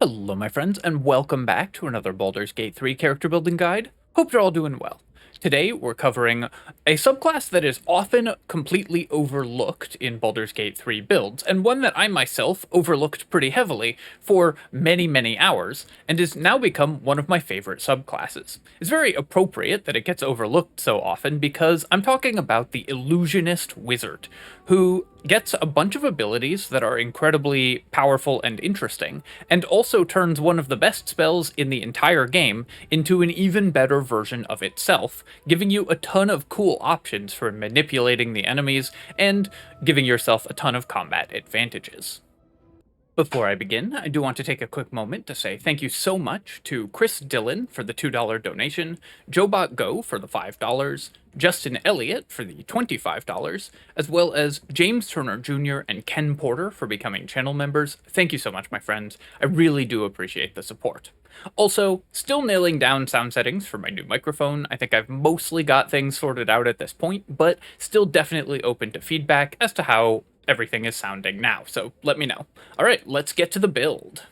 Hello my friends, and welcome back to another Baldur's Gate 3 character building guide. Hope you're all doing well. Today we're covering a subclass that is often completely overlooked in Baldur's Gate 3 builds, and one that I myself overlooked pretty heavily for many hours, and has now become one of my favorite subclasses. It's very appropriate that it gets overlooked so often because I'm talking about the Illusionist Wizard, who gets a bunch of abilities that are incredibly powerful and interesting, and also turns one of the best spells in the entire game into an even better version of itself, giving you a ton of cool options for manipulating the enemies and giving yourself a ton of combat advantages. Before I begin, I do want to take a quick moment to say thank you so much to Chris Dillon for the $2 donation, Jobot Go for the $5, Justin Elliott for the $25, as well as James Turner Jr. and Ken Porter for becoming channel members. Thank you so much, my friends. I really do appreciate the support. Also, still nailing down sound settings for my new microphone. I think I've mostly got things sorted out at this point, but still definitely open to feedback as to how everything is sounding now, so let me know. Alright, let's get to the build.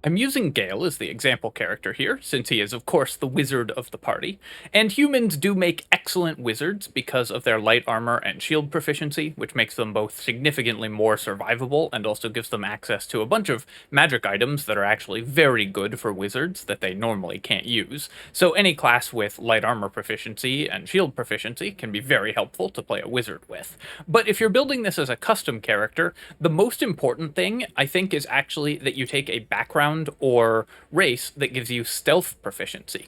I'm using Gale as the example character here, since he is of course the wizard of the party, and humans do make excellent wizards because of their light armor and shield proficiency, which makes them both significantly more survivable and also gives them access to a bunch of magic items that are actually very good for wizards that they normally can't use. So any class with light armor proficiency and shield proficiency can be very helpful to play a wizard with. But if you're building this as a custom character, the most important thing, I think, is actually that you take a background or race that gives you stealth proficiency.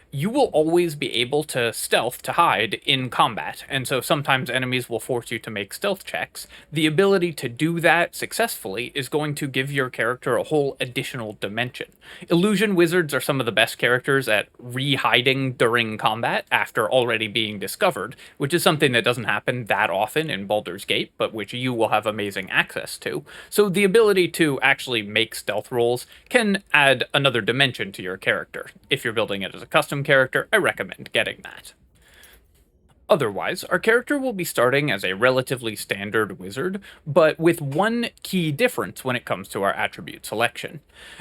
You will always be able to stealth to hide in combat, and so sometimes enemies will force you to make stealth checks. The ability to do that successfully is going to give your character a whole additional dimension. Illusion wizards are some of the best characters at re-hiding during combat after already being discovered, which is something that doesn't happen that often in Baldur's Gate, but which you will have amazing access to. So the ability to actually make stealth rolls can add another dimension to your character. If you're building it as a custom character, I recommend getting that. Otherwise, our character will be starting as a relatively standard wizard, but with one key difference when it comes to our attribute selection.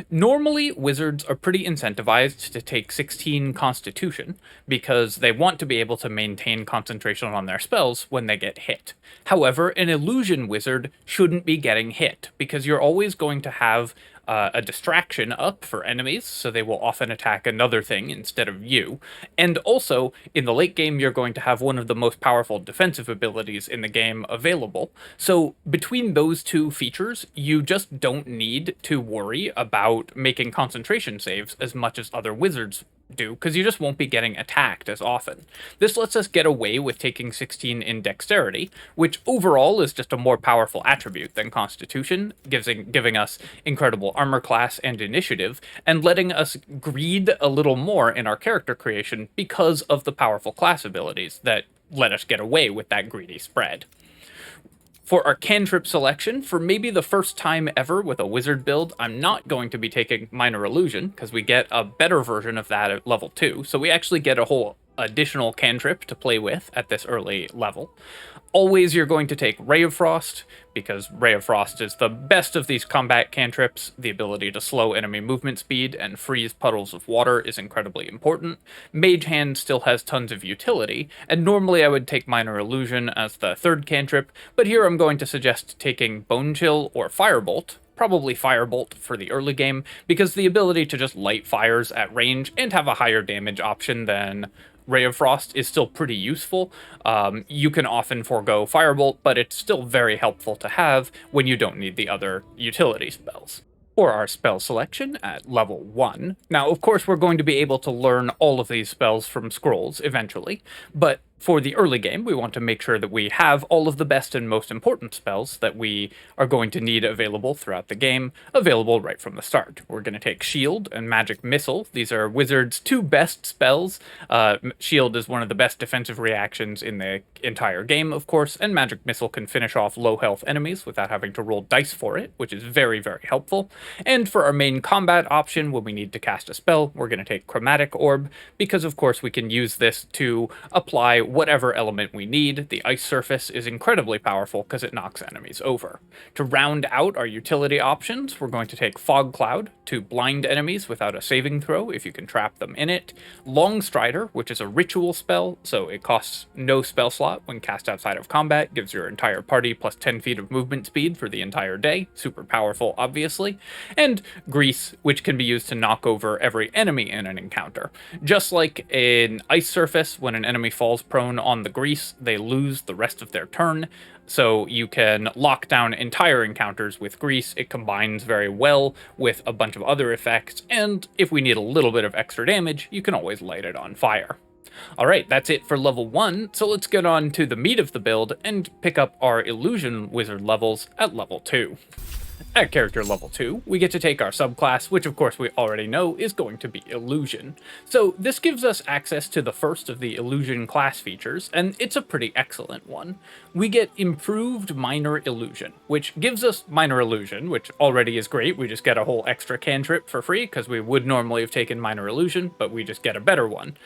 Normally, wizards are pretty incentivized to take 16 Constitution, because they want to be able to maintain concentration on their spells when they get hit. However, an illusion wizard shouldn't be getting hit, because you're always going to have a distraction up for enemies, so they will often attack another thing instead of you. And also, in the late game, you're going to have one of the most powerful defensive abilities in the game available. So between those two features, you just don't need to worry about making concentration saves as much as other wizards do, because you just won't be getting attacked as often. This lets us get away with taking 16 in dexterity, which overall is just a more powerful attribute than Constitution, giving us incredible armor class and initiative, and letting us greed a little more in our character creation because of the powerful class abilities that let us get away with that greedy spread. For our cantrip selection, for maybe the first time ever with a wizard build, I'm not going to be taking Minor Illusion, because we get a better version of that at level 2, so we actually get a whole additional cantrip to play with at this early level. Always you're going to take Ray of Frost, because Ray of Frost is the best of these combat cantrips. The ability to slow enemy movement speed and freeze puddles of water is incredibly important. Mage Hand still has tons of utility, and normally I would take Minor Illusion as the third cantrip, but here I'm going to suggest taking Bone Chill or Firebolt, probably Firebolt for the early game, because the ability to just light fires at range and have a higher damage option than Ray of Frost is still pretty useful. You can often forego Firebolt, but it's still very helpful to have when you don't need the other utility spells. For our spell selection at level 1, now of course we're going to be able to learn all of these spells from scrolls eventually, but for the early game, we want to make sure that we have all of the best and most important spells that we are going to need available throughout the game, available right from the start. We're going to take Shield and Magic Missile. These are Wizard's two best spells. Shield is one of the best defensive reactions in the entire game, of course, and Magic Missile can finish off low health enemies without having to roll dice for it, which is very helpful. And for our main combat option, when we need to cast a spell, we're going to take Chromatic Orb, because of course we can use this to apply whatever element we need. The ice surface is incredibly powerful because it knocks enemies over. To round out our utility options, we're going to take Fog Cloud to blind enemies without a saving throw if you can trap them in it. Long Strider, which is a ritual spell, so it costs no spell slot when cast outside of combat, gives your entire party plus 10 feet of movement speed for the entire day. Super powerful, obviously. And Grease, which can be used to knock over every enemy in an encounter. Just like an ice surface, when an enemy falls prone on the grease, they lose the rest of their turn. So you can lock down entire encounters with grease. It combines very well with a bunch of other effects, and if we need a little bit of extra damage, you can always light it on fire. Alright, that's it for level 1, so let's get on to the meat of the build and pick up our Illusion Wizard levels at level 2. At character level 2, we get to take our subclass, which of course we already know is going to be Illusion. So this gives us access to the first of the Illusion class features, and it's a pretty excellent one. We get Improved Minor Illusion, which gives us Minor Illusion, which already is great. We just get a whole extra cantrip for free, because we would normally have taken Minor Illusion, but we just get a better one.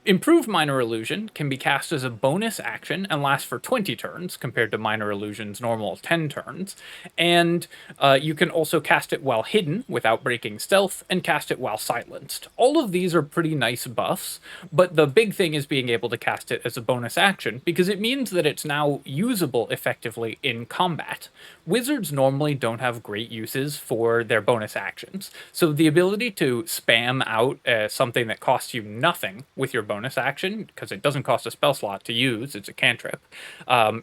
Improved Minor Illusion can be cast as a bonus action and lasts for 20 turns, compared to Minor Illusion's normal 10 turns, and you can also cast it while hidden without breaking stealth, and cast it while silenced. All of these are pretty nice buffs, but the big thing is being able to cast it as a bonus action, because it means that it's now usable effectively in combat. Wizards normally don't have great uses for their bonus actions, so the ability to spam out something that costs you nothing with your bonus action, because it doesn't cost a spell slot to use, it's a cantrip,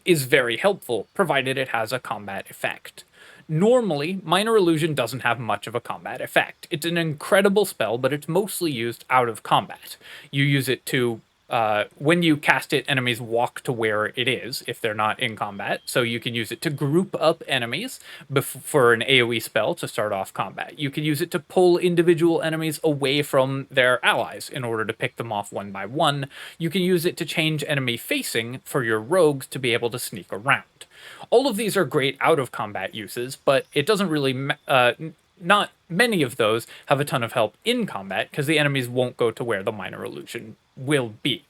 is very helpful, provided it has a combat effect. Normally, Minor Illusion doesn't have much of a combat effect. It's an incredible spell, but it's mostly used out of combat. You use it to, when you cast it, enemies walk to where it is, if they're not in combat, so you can use it to group up enemies for an AoE spell to start off combat. You can use it to pull individual enemies away from their allies in order to pick them off one by one. You can use it to change enemy facing for your rogues to be able to sneak around. All of these are great out-of-combat uses, but it doesn't really... not many of those have a ton of help in combat, because the enemies won't go to where the Minor Illusion will be.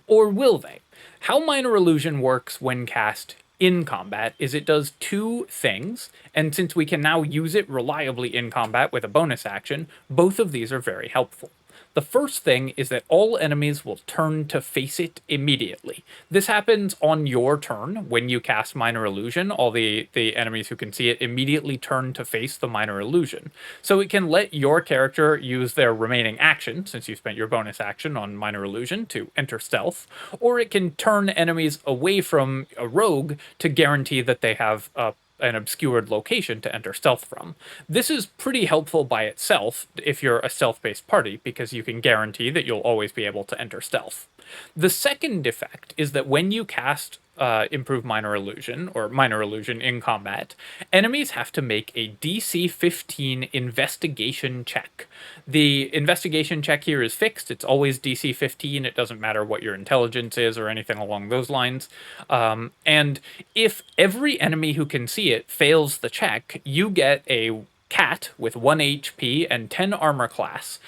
Or will they? How Minor Illusion works when cast in combat is it does two things, and since we can now use it reliably in combat with a bonus action, both of these are very helpful. The first thing is that all enemies will turn to face it immediately. This happens on your turn when you cast Minor Illusion. All the enemies who can see it immediately turn to face the Minor Illusion. So it can let your character use their remaining action, since you spent your bonus action on Minor Illusion, to enter stealth, or it can turn enemies away from a rogue to guarantee that they have an obscured location to enter stealth from. This is pretty helpful by itself if you're a stealth-based party, because you can guarantee that you'll always be able to enter stealth. The second effect is that when you cast Improved Minor Illusion, or Minor Illusion in combat, enemies have to make a DC 15 investigation check. The investigation check here is fixed. It's always DC 15. It doesn't matter what your intelligence is or anything along those lines. And if every enemy who can see it fails the check, you get a cat with 1 HP and 10 armor class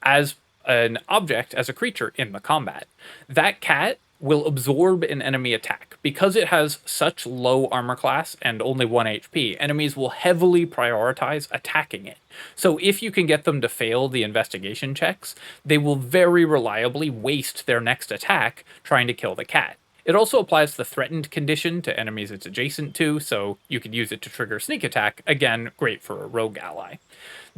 as an object, as a creature in the combat. That cat will absorb an enemy attack. Because it has such low armor class and only 1 HP, enemies will heavily prioritize attacking it. So if you can get them to fail the investigation checks, they will very reliably waste their next attack trying to kill the cat. It also applies the threatened condition to enemies it's adjacent to, so you could use it to trigger sneak attack, again, great for a rogue ally.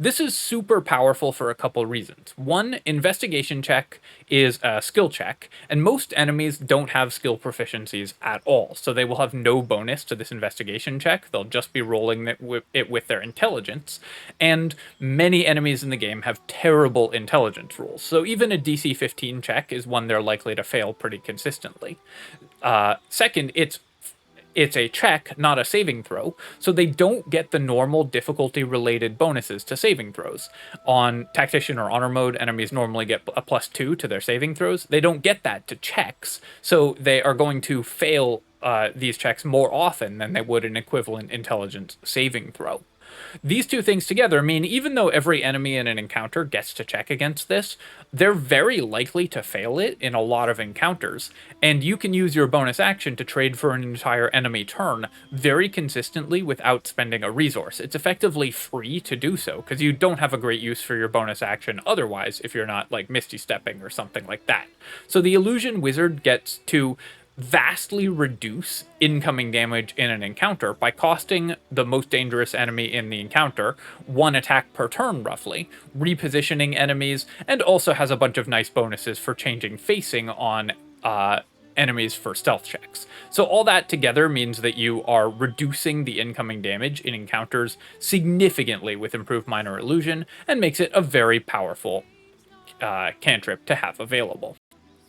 This is super powerful for a couple reasons. One, investigation check is a skill check, and most enemies don't have skill proficiencies at all, so they will have no bonus to this investigation check. They'll just be rolling it with their intelligence, and many enemies in the game have terrible intelligence rules, so even a DC 15 check is one they're likely to fail pretty consistently. Second, it's a check, not a saving throw, so they don't get the normal difficulty-related bonuses to saving throws. On Tactician or Honor mode, enemies normally get a +2 to their saving throws. They don't get that to checks, so they are going to fail these checks more often than they would an equivalent intelligence saving throw. These two things together mean even though every enemy in an encounter gets to check against this, they're very likely to fail it in a lot of encounters, and you can use your bonus action to trade for an entire enemy turn very consistently without spending a resource. It's effectively free to do so, because you don't have a great use for your bonus action otherwise if you're not like Misty Stepping or something like that. So the Illusion Wizard gets to vastly reduce incoming damage in an encounter by costing the most dangerous enemy in the encounter 1 attack per turn roughly, repositioning enemies, and also has a bunch of nice bonuses for changing facing on enemies for stealth checks. So all that together means that you are reducing the incoming damage in encounters significantly with improved Minor Illusion, and makes it a very powerful cantrip to have available.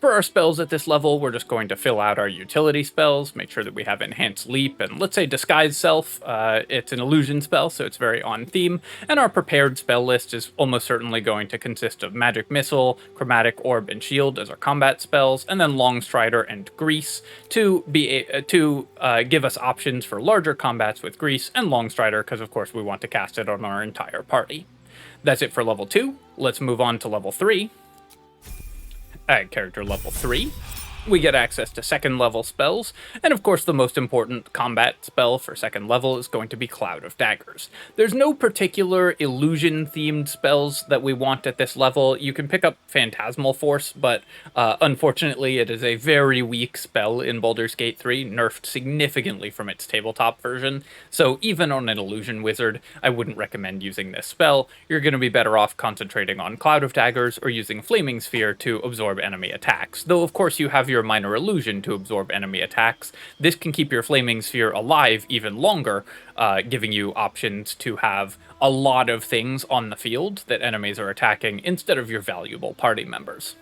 For our spells at this level, we're just going to fill out our utility spells, make sure that we have Enhanced Leap, and let's say Disguise Self. It's an illusion spell, so it's very on theme, and our prepared spell list is almost certainly going to consist of Magic Missile, Chromatic Orb, and Shield as our combat spells, and then Long Strider and Grease to give us options for larger combats with Grease and Long Strider, because of course we want to cast it on our entire party. That's it for level 2. Let's move on to level 3. At character level 3, we get access to second level spells, and of course the most important combat spell for second level is going to be Cloud of Daggers. There's no particular illusion-themed spells that we want at this level. You can pick up Phantasmal Force, but unfortunately it is a very weak spell in Baldur's Gate 3, nerfed significantly from its tabletop version, so even on an illusion wizard, I wouldn't recommend using this spell. You're going to be better off concentrating on Cloud of Daggers or using Flaming Sphere to absorb enemy attacks, though of course you have your Minor Illusion to absorb enemy attacks. This can keep your Flaming Sphere alive even longer, giving you options to have a lot of things on the field that enemies are attacking instead of your valuable party members.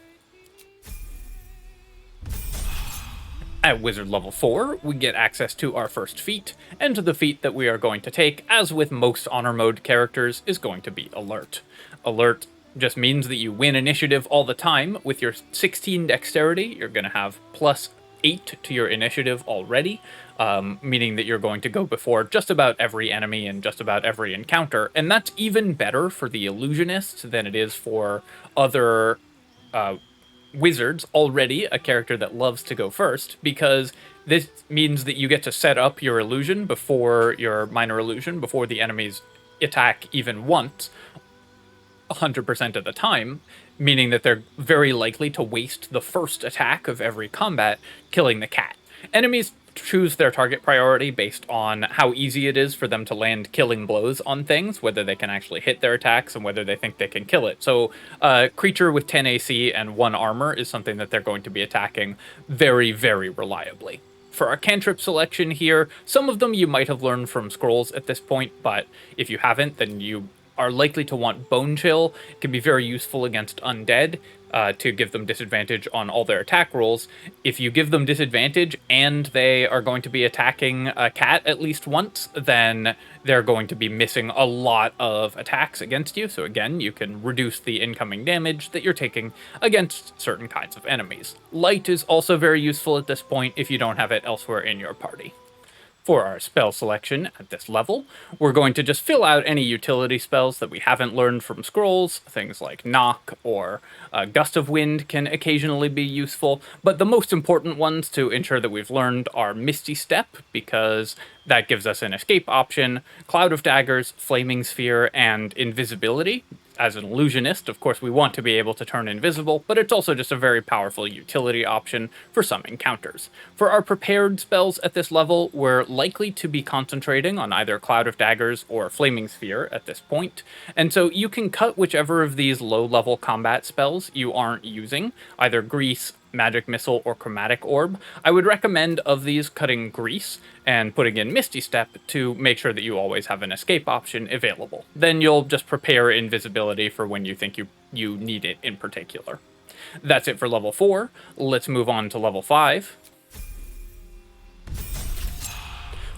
At Wizard level 4, we get access to our first feat, and the feat that we are going to take, as with most Honor Mode characters, is going to be Alert. Alert just means that you win initiative all the time. With your 16 dexterity, you're going to have plus 8 to your initiative already, meaning that you're going to go before just about every enemy and just about every encounter, and that's even better for the illusionist than it is for other wizards, already a character that loves to go first, because this means that you get to set up your illusion before your minor illusion, before the enemies attack even once, 100% of the time, meaning that they're very likely to waste the first attack of every combat, killing the cat. Enemies choose their target priority based on how easy it is for them to land killing blows on things, whether they can actually hit their attacks and whether they think they can kill it. So a creature with 10 AC and 1 armor is something that they're going to be attacking very, very reliably. For our cantrip selection here, some of them you might have learned from scrolls at this point, but if you haven't, then you are likely to want Bone Chill. It can be very useful against undead to give them disadvantage on all their attack rolls. If you give them disadvantage and they are going to be attacking a cat at least once, then they're going to be missing a lot of attacks against you. So again, you can reduce the incoming damage that you're taking against certain kinds of enemies. Light is also very useful at this point if you don't have it elsewhere in your party. For our spell selection at this level, we're going to just fill out any utility spells that we haven't learned from scrolls. Things like Knock or Gust of Wind can occasionally be useful, but the most important ones to ensure that we've learned are Misty Step, because that gives us an escape option, Cloud of Daggers, Flaming Sphere, and Invisibility. As an illusionist, of course, we want to be able to turn invisible, but it's also just a very powerful utility option for some encounters. For our prepared spells at this level, we're likely to be concentrating on either Cloud of Daggers or Flaming Sphere at this point, and so you can cut whichever of these low-level combat spells you aren't using, either Grease, Magic Missile, or Chromatic Orb. I would recommend of these cutting Grease and putting in Misty Step to make sure that you always have an escape option available. Then you'll just prepare Invisibility for when you think you need it in particular. That's it for level 4. Let's move on to level 5,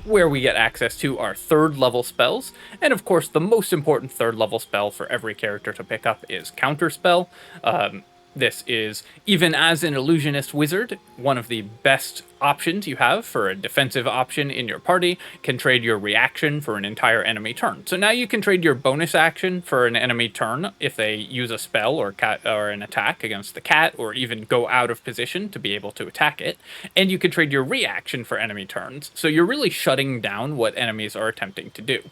where we get access to our 3rd level spells, and of course the most important 3rd level spell for every character to pick up is Counterspell. This is, even as an illusionist wizard, one of the best options you have for a defensive option in your party. Can trade your reaction for an entire enemy turn. So now you can trade your bonus action for an enemy turn if they use a spell or an attack against the cat, or even go out of position to be able to attack it. And you can trade your reaction for enemy turns. So you're really shutting down what enemies are attempting to do.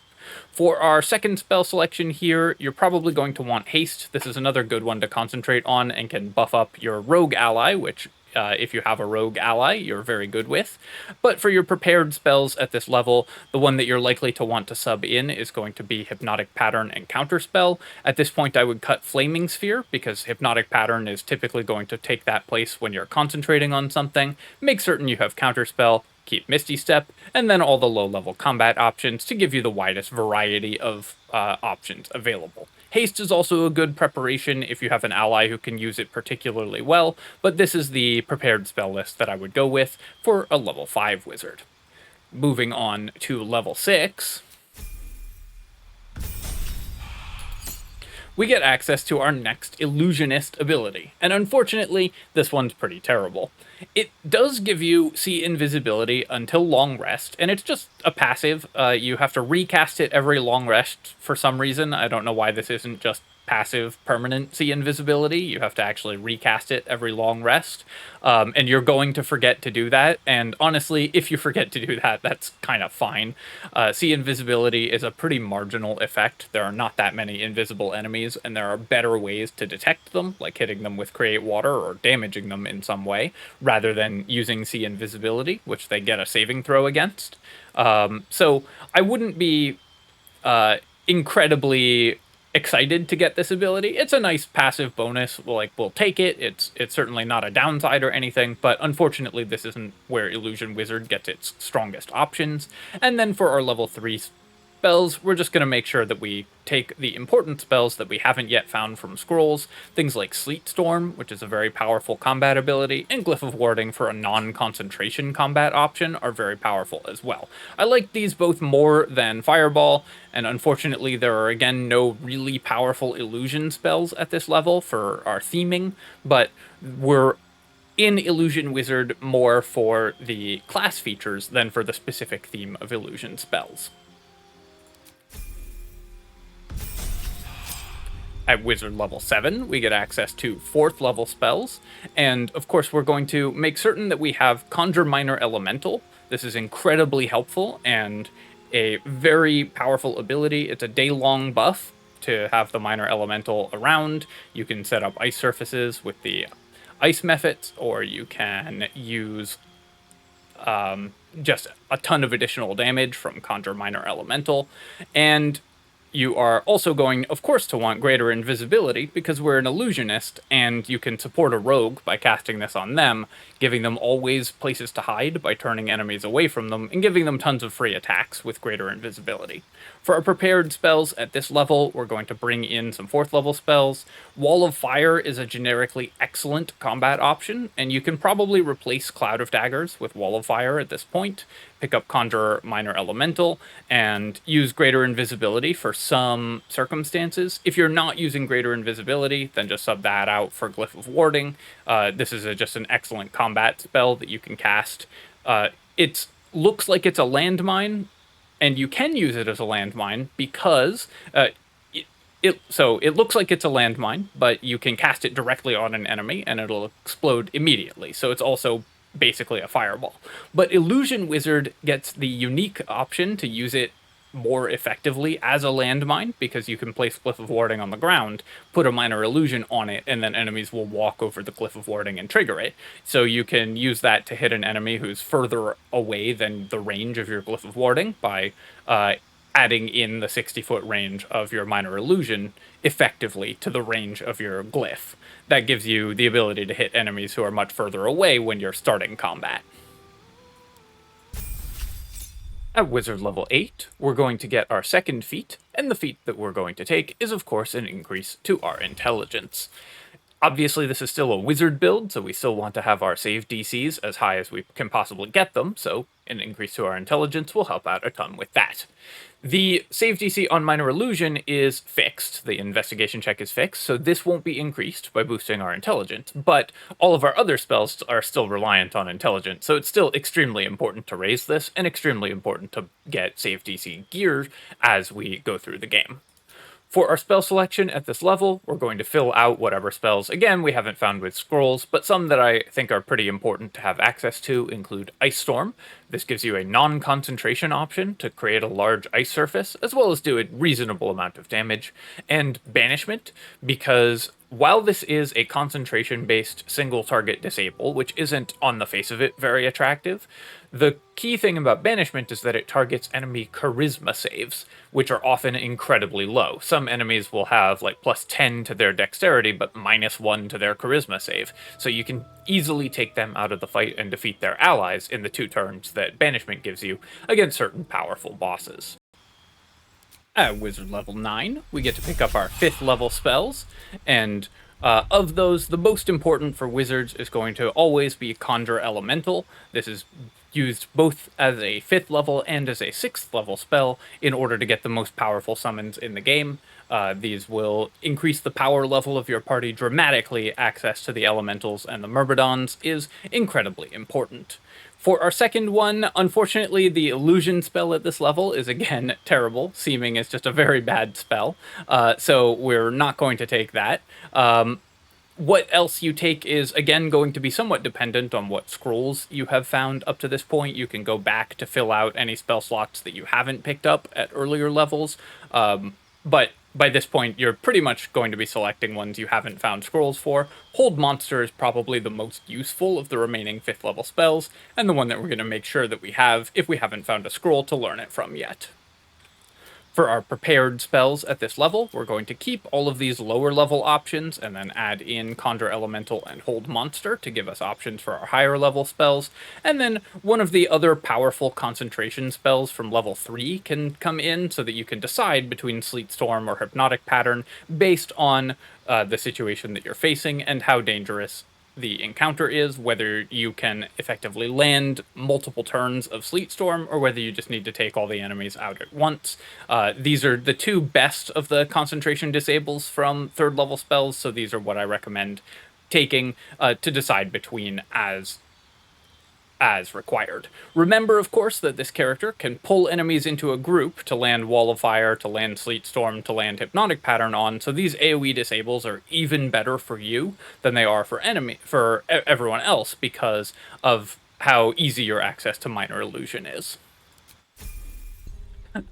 For our second spell selection here, you're probably going to want Haste. This is another good one to concentrate on and can buff up your rogue ally, which if you have a rogue ally, you're very good with. But for your prepared spells at this level, the one that you're likely to want to sub in is going to be Hypnotic Pattern and Counterspell. At this point, I would cut Flaming Sphere, because Hypnotic Pattern is typically going to take that place when you're concentrating on something. Make certain you have Counterspell, keep Misty Step, and then all the low-level combat options to give you the widest variety of options available. Haste is also a good preparation if you have an ally who can use it particularly well, but this is the prepared spell list that I would go with for a level 5 wizard. Moving on to level 6, we get access to our next illusionist ability, and unfortunately, this one's pretty terrible. It does give you see invisibility until long rest, and it's just a passive. You have to recast it every long rest for some reason. I don't know why this isn't just passive permanent see invisibility. You have to actually recast it every long rest, and you're going to forget to do that. And honestly, if you forget to do that, that's kind of fine. See invisibility is a pretty marginal effect. There are not that many invisible enemies, and there are better ways to detect them, like hitting them with Create Water or damaging them in some way, rather than using see invisibility, which they get a saving throw against. So I wouldn't be incredibly excited to get this ability. It's a nice passive bonus. We'll take it. It's certainly not a downside or anything, but unfortunately this isn't where Illusion Wizard gets its strongest options. And then for our level 3 spells, we're just going to make sure that we take the important spells that we haven't yet found from scrolls. Things like Sleet Storm, which is a very powerful combat ability, and Glyph of Warding for a non-concentration combat option are very powerful as well. I like these both more than Fireball, and unfortunately there are again no really powerful illusion spells at this level for our theming, but we're in Illusion Wizard more for the class features than for the specific theme of illusion spells. At Wizard level 7, we get access to 4th level spells, and of course we're going to make certain that we have Conjure Minor Elemental. This is incredibly helpful and a very powerful ability. It's a day-long buff to have the Minor Elemental around. You can set up ice surfaces with the ice methods, or you can use just a ton of additional damage from Conjure Minor Elemental, and you are also going, of course, to want greater invisibility, because we're an illusionist, and you can support a rogue by casting this on them, giving them always places to hide by turning enemies away from them, and giving them tons of free attacks with greater invisibility. For our prepared spells at this level, we're going to bring in some 4th level spells. Wall of Fire is a generically excellent combat option, and you can probably replace Cloud of Daggers with Wall of Fire at this point. Pick up Conjure Minor Elemental, and use Greater Invisibility for some circumstances. If you're not using Greater Invisibility, then just sub that out for Glyph of Warding. This is just an excellent combat spell that you can cast. It looks like it's a landmine, and you can use it as a landmine because it looks like it's a landmine, but you can cast it directly on an enemy and it'll explode immediately. So it's also basically a fireball. But Illusion Wizard gets the unique option to use it more effectively as a landmine, because you can place Glyph of Warding on the ground, put a minor illusion on it, and then enemies will walk over the Glyph of Warding and trigger it. So you can use that to hit an enemy who's further away than the range of your Glyph of Warding by adding in the 60-foot range of your minor illusion effectively to the range of your glyph. That gives you the ability to hit enemies who are much further away when you're starting combat. At Wizard level 8, we're going to get our second feat, and the feat that we're going to take is, of course, an increase to our intelligence. Obviously, this is still a wizard build, so we still want to have our save DCs as high as we can possibly get them, so an increase to our intelligence will help out a ton with that. The save DC on Minor Illusion is fixed. The investigation check is fixed, so this won't be increased by boosting our intelligence, but all of our other spells are still reliant on intelligence, so it's still extremely important to raise this, and extremely important to get save DC gear as we go through the game. For our spell selection at this level, we're going to fill out whatever spells, again, we haven't found with scrolls, but some that I think are pretty important to have access to include Ice Storm. This gives you a non-concentration option to create a large ice surface, as well as do a reasonable amount of damage, and Banishment, because while this is a concentration-based single-target disable, which isn't, on the face of it, very attractive, the key thing about Banishment is that it targets enemy charisma saves, which are often incredibly low. Some enemies will have like plus 10 to their dexterity, but minus 1 to their charisma save, so you can easily take them out of the fight and defeat their allies in the 2 turns that Banishment gives you against certain powerful bosses. At Wizard level 9, we get to pick up our 5th level spells, and of those, the most important for wizards is going to always be Conjure Elemental. This is used both as a 5th level and as a 6th level spell in order to get the most powerful summons in the game. These will increase the power level of your party dramatically. Access to the elementals and the myrmidons is incredibly important. For our second one, unfortunately, the illusion spell at this level is again terrible. Seeming is just a very bad spell, so we're not going to take that. What else you take is, again, going to be somewhat dependent on what scrolls you have found up to this point. You can go back to fill out any spell slots that you haven't picked up at earlier levels, but by this point, you're pretty much going to be selecting ones you haven't found scrolls for. Hold Monster is probably the most useful of the remaining 5th level spells, and the one that we're going to make sure that we have if we haven't found a scroll to learn it from yet. For our prepared spells at this level, we're going to keep all of these lower level options and then add in Conjure Elemental and Hold Monster to give us options for our higher level spells. And then one of the other powerful concentration spells from level 3 can come in so that you can decide between Sleet Storm or Hypnotic Pattern based on the situation that you're facing and how dangerous the encounter is, whether you can effectively land multiple turns of Sleet Storm, or whether you just need to take all the enemies out at once. These are the 2 best of the concentration disables from 3rd level spells, so these are what I recommend taking to decide between as required. Remember, of course, that this character can pull enemies into a group to land Wall of Fire, to land Sleet Storm, to land Hypnotic Pattern on, so these AoE disables are even better for you than they are for everyone else because of how easy your access to Minor Illusion is.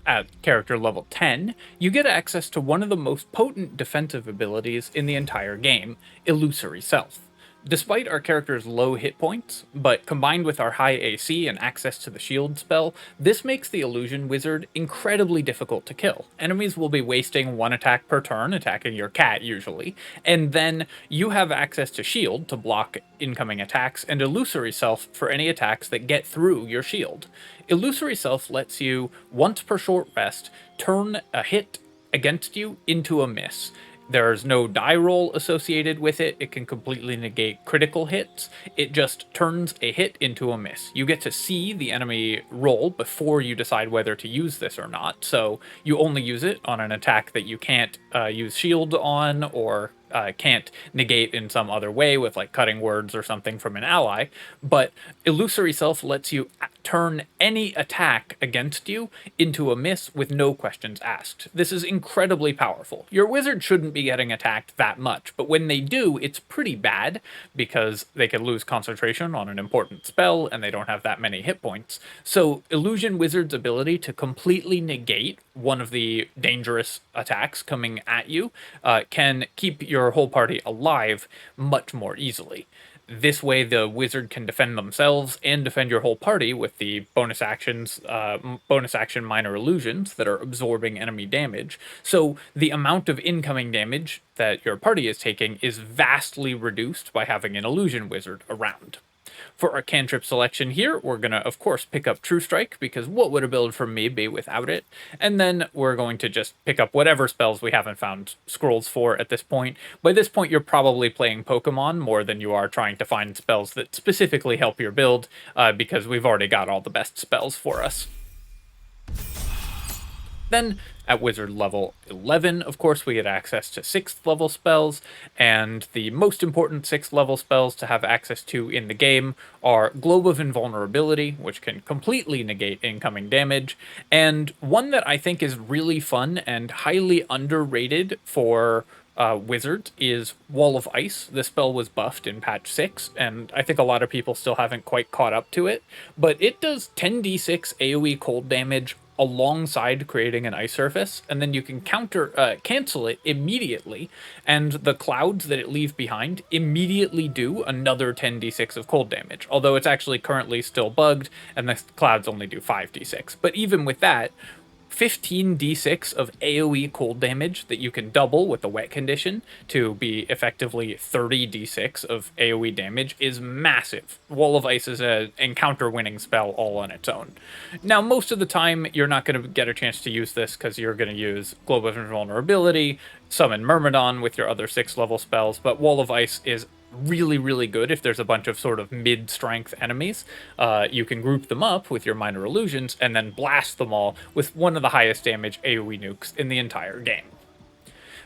At character level 10, you get access to one of the most potent defensive abilities in the entire game, Illusory Self. Despite our character's low hit points, but combined with our high AC and access to the shield spell, this makes the Illusion Wizard incredibly difficult to kill. Enemies will be wasting 1 attack per turn, attacking your cat usually, and then you have access to shield to block incoming attacks, and Illusory Self for any attacks that get through your shield. Illusory Self lets you, once per short rest, turn a hit against you into a miss. There's no die roll associated with it. It can completely negate critical hits. It just turns a hit into a miss. You get to see the enemy roll before you decide whether to use this or not. So you only use it on an attack that you can't use shield on or can't negate in some other way with like cutting words or something from an ally. But Illusory Self lets you turn any attack against you into a miss with no questions asked. This is incredibly powerful. Your wizard shouldn't be getting attacked that much, but when they do, it's pretty bad because they can lose concentration on an important spell and they don't have that many hit points. So Illusion Wizard's ability to completely negate one of the dangerous attacks coming at you can keep your whole party alive much more easily. This way, the wizard can defend themselves and defend your whole party with the bonus actions, bonus action minor illusions that are absorbing enemy damage. So the amount of incoming damage that your party is taking is vastly reduced by having an illusion wizard around. For our cantrip selection here, we're going to, of course, pick up True Strike, because what would a build for me be without it? And then we're going to just pick up whatever spells we haven't found scrolls for at this point. By this point, you're probably playing Pokemon more than you are trying to find spells that specifically help your build, because we've already got all the best spells for us. Then, at wizard level 11, of course, we get access to 6th level spells, and the most important 6th level spells to have access to in the game are Globe of Invulnerability, which can completely negate incoming damage, and one that I think is really fun and highly underrated for Wizard is Wall of Ice. This spell was buffed in patch 6, and I think a lot of people still haven't quite caught up to it, but it does 10d6 AoE cold damage alongside creating an ice surface, and then you can cancel it immediately, and the clouds that it leaves behind immediately do another 10d6 of cold damage, although it's actually currently still bugged, and the clouds only do 5d6. But even with that, 15d6 of AoE cold damage that you can double with the wet condition to be effectively 30d6 of AoE damage is massive. Wall of Ice is an encounter winning spell all on its own. Now, most of the time, you're not going to get a chance to use this because you're going to use Globe of Invulnerability, summon Myrmidon with your other 6th level spells, but Wall of Ice is really, really good if there's a bunch of sort of mid-strength enemies. You can group them up with your minor illusions and then blast them all with one of the highest damage AoE nukes in the entire game.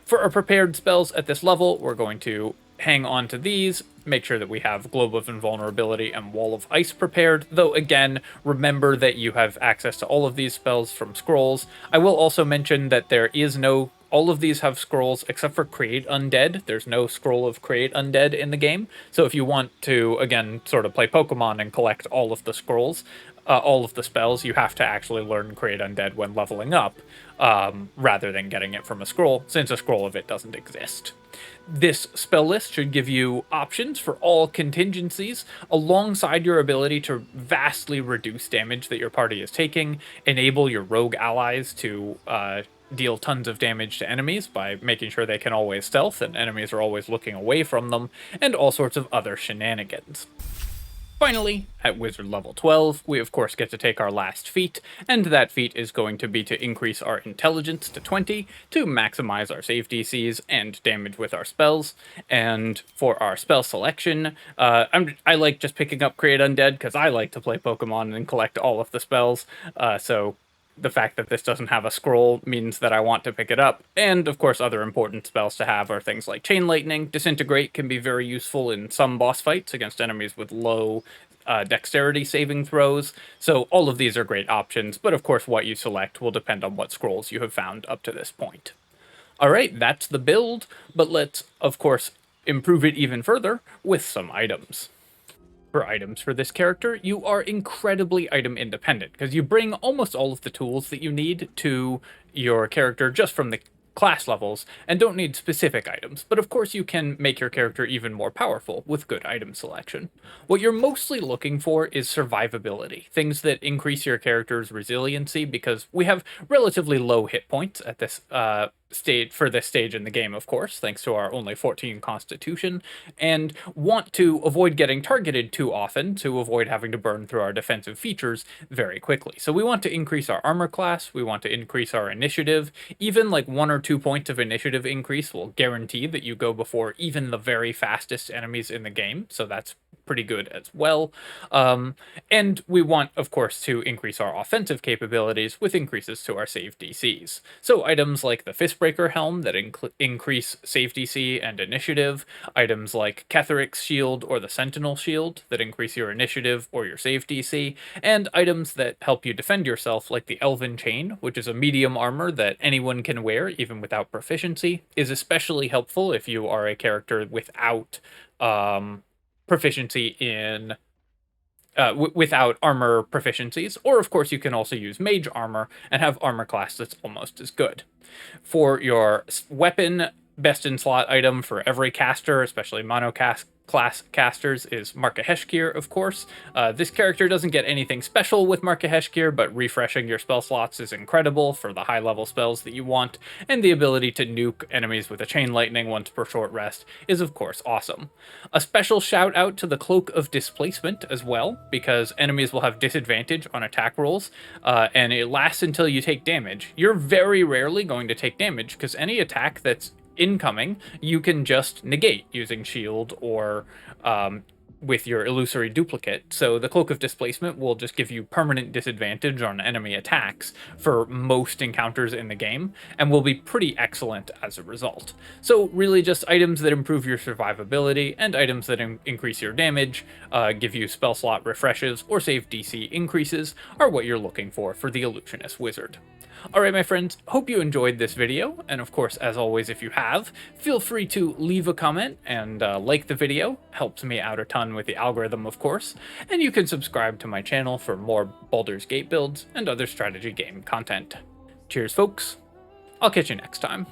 For our prepared spells at this level, we're going to hang on to these, make sure that we have Globe of Invulnerability and Wall of Ice prepared, though again, remember that you have access to all of these spells from scrolls. I will also mention that there is no all of these have scrolls except for Create Undead. There's no scroll of Create Undead in the game. So if you want to, again, sort of play Pokemon and collect all of the scrolls, all of the spells, you have to actually learn Create Undead when leveling up, rather than getting it from a scroll, since a scroll of it doesn't exist. This spell list should give you options for all contingencies, alongside your ability to vastly reduce damage that your party is taking, enable your rogue allies to deal tons of damage to enemies by making sure they can always stealth and enemies are always looking away from them, and all sorts of other shenanigans. Finally, at wizard level 12, we of course get to take our last feat, and that feat is going to be to increase our intelligence to 20 to maximize our save DCs and damage with our spells. And for our spell selection, I like just picking up Create Undead because I like to play Pokemon and collect all of the spells, so the fact that this doesn't have a scroll means that I want to pick it up. And of course, other important spells to have are things like Chain Lightning. Disintegrate can be very useful in some boss fights against enemies with low dexterity saving throws. So all of these are great options, but of course what you select will depend on what scrolls you have found up to this point. Alright, that's the build, but let's, of course, improve it even further with some items. For items for this character, you are incredibly item independent, because you bring almost all of the tools that you need to your character just from the class levels, and don't need specific items, but of course you can make your character even more powerful with good item selection. What you're mostly looking for is survivability, things that increase your character's resiliency, because we have relatively low hit points at this stage in the game, of course, thanks to our only 14 constitution, and want to avoid getting targeted too often to avoid having to burn through our defensive features very quickly. So we want to increase our armor class, we want to increase our initiative. Even like 1 or 2 points of initiative increase will guarantee that you go before even the very fastest enemies in the game, so that's pretty good as well. And we want, of course, to increase our offensive capabilities with increases to our save DCs. So items like the Fistbreaker Helm that increase save DC and initiative, items like Ketheric's Shield or the Sentinel Shield that increase your initiative or your save DC, and items that help you defend yourself like the Elven Chain, which is a medium armor that anyone can wear even without proficiency, is especially helpful if you are a character without proficiency in without armor proficiencies, or of course you can also use mage armor and have armor class that's almost as good. For your weapon, best in slot item for every caster, especially monocast class casters is Markaheshkir, of course. This character doesn't get anything special with Markaheshkir, but refreshing your spell slots is incredible for the high-level spells that you want, and the ability to nuke enemies with a Chain Lightning once per short rest is of course awesome. A special shout out to the Cloak of Displacement as well, because enemies will have disadvantage on attack rolls, and it lasts until you take damage. You're very rarely going to take damage, because any attack that's incoming, you can just negate using shield or with your illusory duplicate. So the Cloak of Displacement will just give you permanent disadvantage on enemy attacks for most encounters in the game, and will be pretty excellent as a result. So really just items that improve your survivability, and items that increase your damage, give you spell slot refreshes, or save DC increases are what you're looking for the Illusionist Wizard. Alright my friends, hope you enjoyed this video, and of course as always if you have, feel free to leave a comment and like the video, helps me out a ton with the algorithm of course, and you can subscribe to my channel for more Baldur's Gate builds and other strategy game content. Cheers folks, I'll catch you next time.